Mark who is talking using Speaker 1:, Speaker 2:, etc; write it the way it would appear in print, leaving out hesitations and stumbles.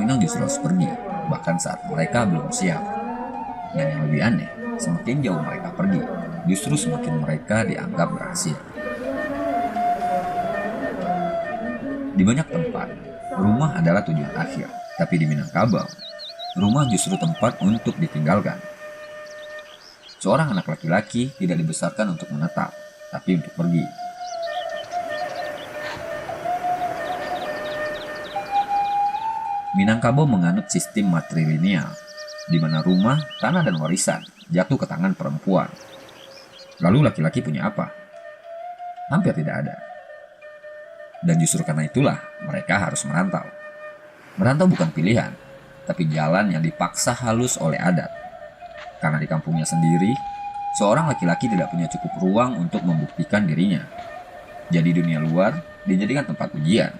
Speaker 1: Minang justru harus pergi, bahkan saat mereka belum siap. Dan yang lebih aneh, semakin jauh mereka pergi, justru semakin mereka dianggap berhasil. Di banyak tempat, rumah adalah tujuan akhir, tapi di Minangkabau, rumah justru tempat untuk ditinggalkan. Seorang anak laki-laki tidak dibesarkan untuk menetap, tapi untuk pergi. Minangkabau menganut sistem matrilineal, di mana rumah, tanah, dan warisan jatuh ke tangan perempuan. Lalu laki-laki punya apa? Hampir tidak ada. Dan justru karena itulah mereka harus merantau. Merantau bukan pilihan, tapi jalan yang dipaksa halus oleh adat. Karena di kampungnya sendiri, seorang laki-laki tidak punya cukup ruang untuk membuktikan dirinya. Jadi dunia luar dijadikan tempat ujian,